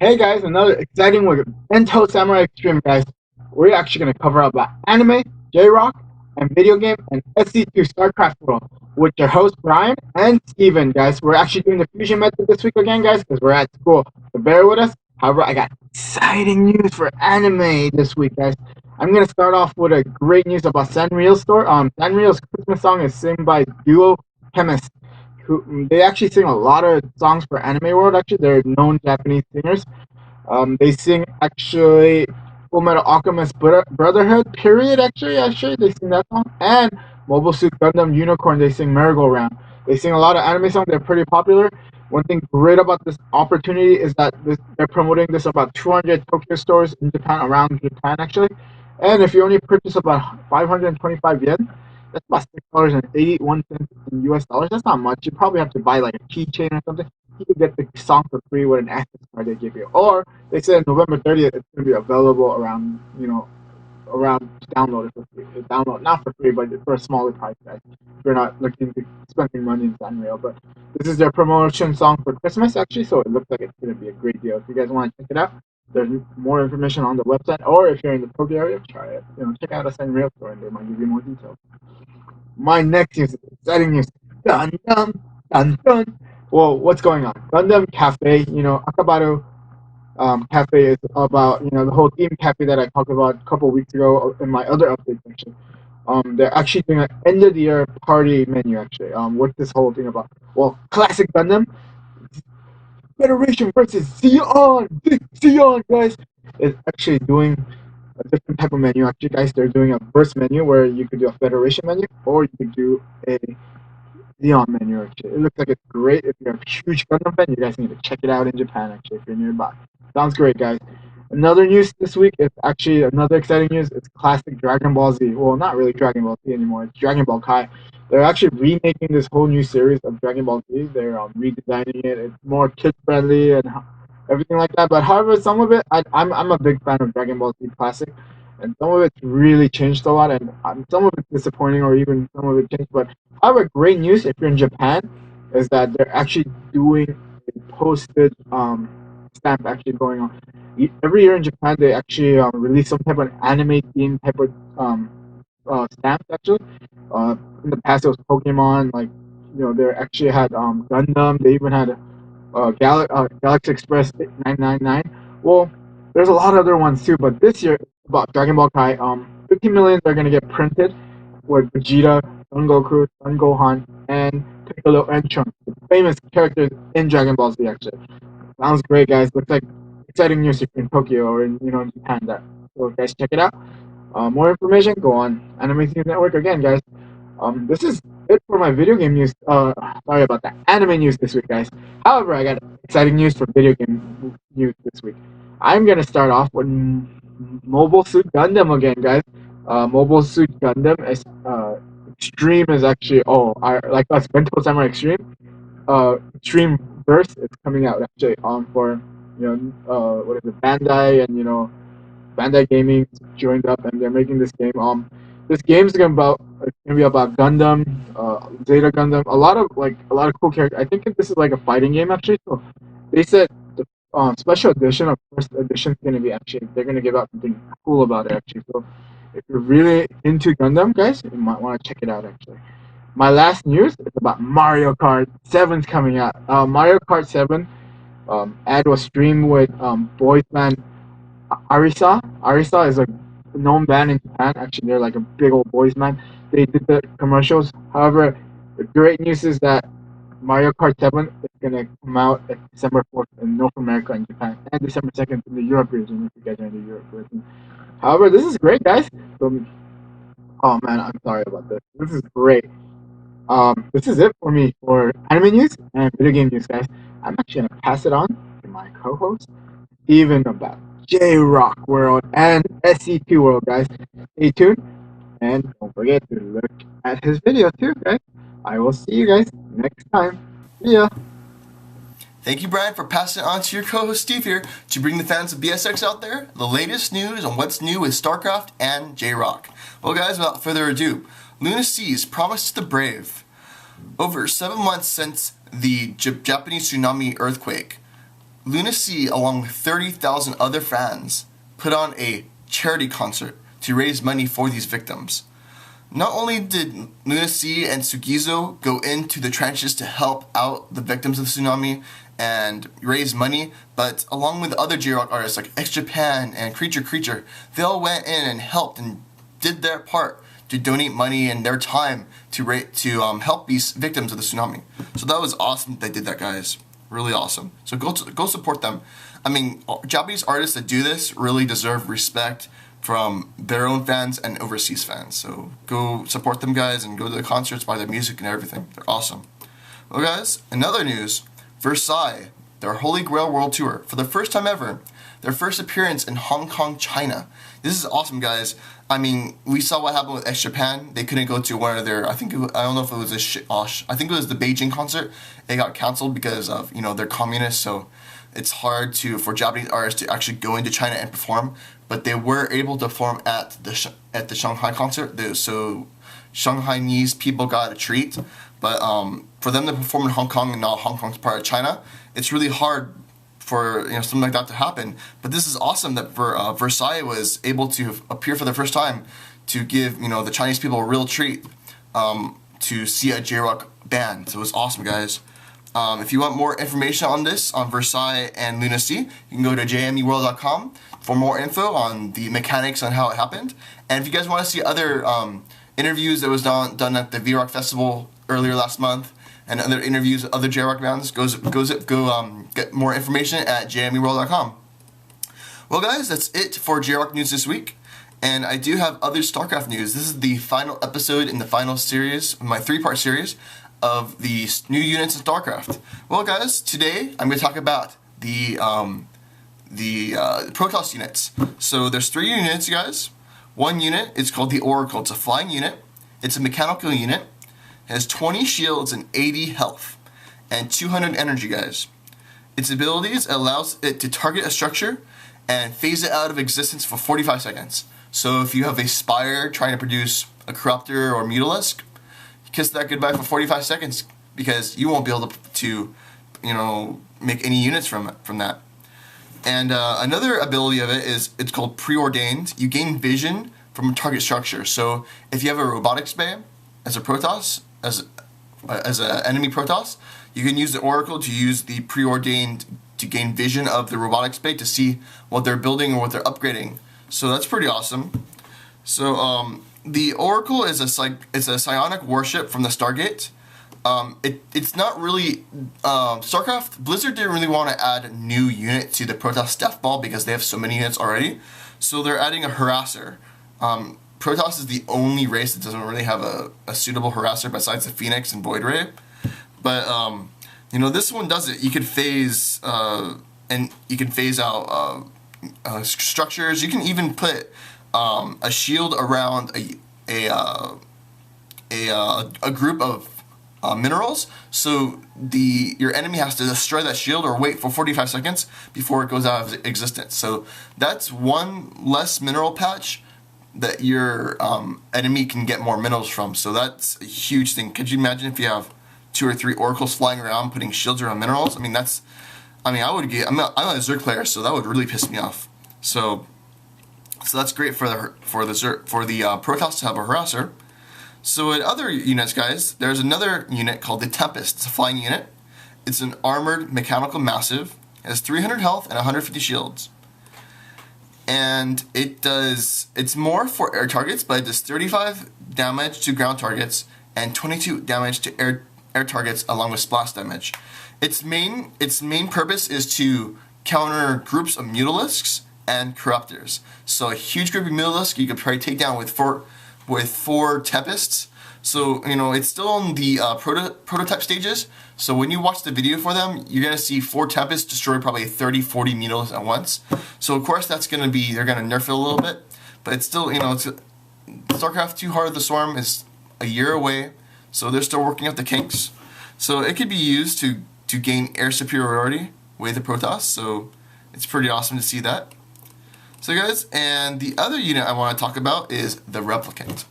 Hey guys, another exciting with Bento Samurai Xtreme guys. We're actually going to cover about anime, J-Rock, and video game and SC2 StarCraft World with your hosts Brian and Steven guys. We're actually doing the fusion method this week again guys because we're at school. So bear with us. However, I got exciting news for anime this week guys. I'm going to start off with a great news about Sanrio's store. Sanrio's Christmas song is sung by duo Chemist who they actually sing a lot of songs for anime world. Actually, they're known Japanese singers. They sing actually Full Metal Alchemist Brotherhood. Period. Actually, they sing that song and Mobile Suit Gundam Unicorn. They sing Merry Go Round. They sing a lot of anime songs. They're pretty popular. One thing great about this opportunity is that they're promoting this about 200 Tokyo stores in Japan, around Japan actually. And if you only purchase about 525 yen, that's about $6.81 in US dollars. That's not much. You probably have to buy like a keychain or something. You can get the song for free with an access card they give you. Or they said November 30th it's going to be available around, around to download it for free. Download not for free, but for a smaller price, guys. If you're not looking to spending money in Sanrio, but this is their promotion song for Christmas actually, so it looks like it's going to be a great deal. If you guys want to check it out, there's more information on the website, or if you're in the Tokyo area, try it. Check out a Sanrio store, and they might give you more details. My next news is exciting news. Dun dun dun dun. Well, what's going on? Gundam Cafe, Akabaru Cafe is about, the whole theme cafe that I talked about a couple weeks ago in my other update section. They're actually doing an end of the year party menu actually. What's this whole thing about? Well, classic Gundam Federation versus Xeon, Big Xeon guys is actually doing a different type of menu. Actually, guys, they're doing a burst menu where you could do a Federation menu or you could do a Xeon menu. Actually, it looks like it's great. If you're a huge Gundam fan, you guys need to check it out in Japan. Actually, if you're nearby, sounds great, guys. Another news this week is actually another exciting news. It's classic Dragon Ball Z. Well, not really Dragon Ball Z anymore. It's Dragon Ball Kai. They're actually remaking this whole new series of Dragon Ball Z. They're redesigning it. It's more kid friendly and everything like that. But however, some of it, I'm a big fan of Dragon Ball Z Classic, and some of it's really changed a lot, and some of it's disappointing, or even some of it changed. But however, great news if you're in Japan is that they're actually doing a postage stamp actually going on. Every year in Japan, they actually release some type of anime themed type of stamps actually. In the past, it was Pokemon. Like they actually had Gundam. They even had Galaxy Express 999. Well, there's a lot of other ones too, but this year about Dragon Ball Kai, 50 million are gonna get printed with Vegeta, Son Goku, Son Gohan, and Piccolo and Trunks, the famous characters in Dragon Ball Z. Actually, sounds great, guys. Looks like exciting news if you're in Tokyo or in Japan. That so guys, check it out. More information, go on Anime News Network again, guys. This is it for my video game news. Sorry about that. Anime news this week, guys. However, I got exciting news for video game news this week. I'm gonna start off with Mobile Suit Gundam again, guys. Mobile Suit Gundam is Xtreme is actually like us Bento Samurai Xtreme. Xtreme Burst is coming out actually for what is it, Bandai, and Bandai Gaming joined up and they're making this game. This game's gonna be about Gundam, Zeta Gundam, a lot of cool characters. I think this is like a fighting game actually. So they said the special edition of first edition is gonna be actually they're gonna give out something cool about it actually. So if you're really into Gundam, guys, you might want to check it out actually. My last news is about Mario Kart 7's coming out. Mario Kart 7 ad was streamed with boys band Arisa. Arisa is a known band in Japan. Actually, they're like a big old boys band. They did the commercials. However, the great news is that Mario Kart 7 is gonna come out at December 4th in North America and Japan, and December 2nd in the Europe region if you guys are in the Europe region. However, this is great, guys. So, oh man, I'm sorry about this. This is great. This is it for me for anime news and video game news, guys. I'm actually gonna pass it on to my co-host, Steven, about J-Rock World and SC2 World, guys. Stay tuned and don't forget to look at his video too, guys. I will see you guys next time. See ya. Thank you, Brian, for passing it on to your co-host Steve here to bring the fans of BSX out there the latest news on what's new with StarCraft and J-Rock. Well, guys, without further ado, Luna Seas promised to the brave. Over 7 months since the Japanese tsunami earthquake, Lunacy, along with 30,000 other fans, put on a charity concert to raise money for these victims. Not only did Lunacy and Sugizo go into the trenches to help out the victims of the tsunami and raise money, but along with other J-Rock artists like Xtreme and Creature, they all went in and helped and did their part to donate money and their time to help these victims of the tsunami. So that was awesome that they did that, guys. Really awesome. So go support them. I mean, Japanese artists that do this really deserve respect from their own fans and overseas fans. So go support them, guys, and go to the concerts, buy their music and everything. They're awesome. Well, guys, another news. Versailles, their Holy Grail World Tour. For the first time ever, their first appearance in Hong Kong, China. This is awesome, guys. I mean, we saw what happened with Japan. They couldn't go to one of their, I don't know if it was I think it was the Beijing concert. It got canceled because of, they're communists, so it's hard for Japanese artists to actually go into China and perform. But they were able to perform at the Shanghai concert. So Shanghainese people got a treat. But for them to perform in Hong Kong and not Hong Kong's part of China, it's really hard for something like that to happen. But this is awesome that Versailles was able to appear for the first time to give the Chinese people a real treat to see a J-Rock band. So it was awesome, guys. If you want more information on this, on Versailles and Lunacy, you can go to jmeworld.com for more info on the mechanics on how it happened. And if you guys want to see other interviews that was done at the V-Rock Festival earlier last month, and other interviews with other J-Rock bands, go get more information at jmeworld.com. Well, guys, that's it for J-Rock news this week. And I do have other StarCraft news. This is the final episode in the final series, my 3-part series, of the new units in StarCraft. Well, guys, today I'm going to talk about the Protoss units. So there's 3 units, guys. One unit is called the Oracle. It's a flying unit. It's a mechanical unit. It has 20 shields and 80 health and 200 energy, guys. Its abilities allows it to target a structure and phase it out of existence for 45 seconds. So if you have a Spire trying to produce a Corruptor or Mutalisk, kiss that goodbye for 45 seconds because you won't be able to make any units from that. And another ability of it is it's called Preordained. You gain vision from a target structure. So if you have a robotics bay as a Protoss, as an enemy Protoss, you can use the Oracle to use the Preordained to gain vision of the robotics bay to see what they're building or what they're upgrading. So that's pretty awesome. So the Oracle is it's a psionic warship from the Stargate. It's not really StarCraft. Blizzard didn't really want to add a new unit to the Protoss Death Ball because they have so many units already. So they're adding a harasser. Protoss is the only race that doesn't really have a suitable harasser besides the Phoenix and Void Ray. But this one does it. You can phase and you can phase out structures. You can even put a shield around a group of minerals, so your enemy has to destroy that shield or wait for 45 seconds before it goes out of existence. So that's one less mineral patch that your enemy can get more minerals from. So that's a huge thing. Could you imagine if you have 2 or 3 oracles flying around putting shields around minerals? I'm a Zerg player, so that would really piss me off. So that's great for the Protoss to have a harasser. So in other units, guys, there's another unit called the Tempest. It's a flying unit. It's an armored mechanical massive. It has 300 health and 150 shields. And it's more for air targets, but it does 35 damage to ground targets and 22 damage to air targets along with splash damage. Its main purpose is to counter groups of Mutalisks and Corruptors. So a huge group of Mutalisks you could probably take down with four Tempests. So it's still in the prototype stages. So when you watch the video for them, you're gonna see 4 Tempests destroy probably 30-40 Mutalisks at once. So of course they're gonna nerf it a little bit, but it's still it's StarCraft 2 Heart of the Swarm is a year away, so they're still working out the kinks. So it could be used to gain air superiority with the Protoss. So it's pretty awesome to see that. So guys, and the other unit I want to talk about is the Replicant.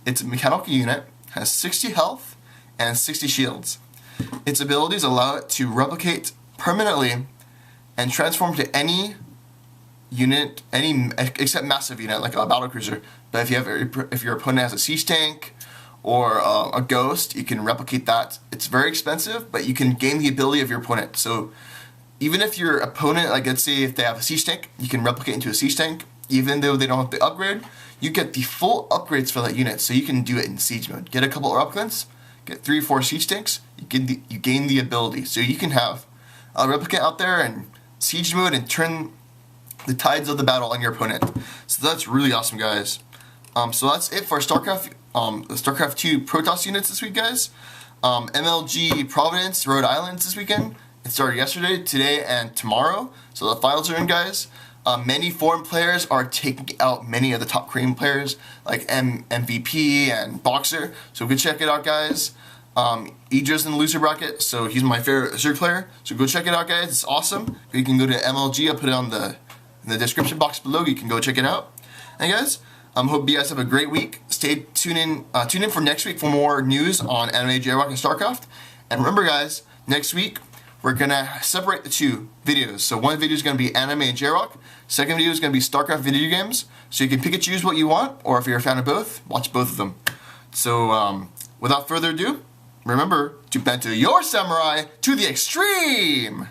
It's a mechanical unit, has 60 health and 60 shields. Its abilities allow it to replicate permanently and transform to any unit, except massive unit like a battlecruiser. But if your opponent has a siege tank or a ghost, you can replicate that. It's very expensive, but you can gain the ability of your opponent. So even if your opponent, like let's say if they have a siege tank, you can replicate into a siege tank. Even though they don't have the upgrade, you get the full upgrades for that unit, so you can do it in siege mode. Get a couple of replicants, get 3 or 4 siege tanks, you gain the ability. So you can have a replicant out there in siege mode and turn the tides of the battle on your opponent. So that's really awesome, guys. So that's it for StarCraft, the StarCraft 2 Protoss units this week, guys. MLG Providence, Rhode Island this weekend. It started yesterday, today, and tomorrow. So the finals are in, guys. Many foreign players are taking out many of the top Korean players, like MVP and Boxer. So go check it out, guys. Idra's in the loser bracket, so he's my favorite Zerg player. So go check it out, guys. It's awesome. You can go to MLG. I'll put it on in the description box below. You can go check it out. And guys, hope you guys have a great week. Tune in for next week for more news on Anime, J-Rock, and StarCraft. And remember, guys, next week we're gonna separate the 2 videos. So one video is gonna be Anime and J-Rock. Second video is gonna be StarCraft video games. So you can pick and choose what you want, or if you're a fan of both, watch both of them. So without further ado, remember to Bento your samurai to the extreme!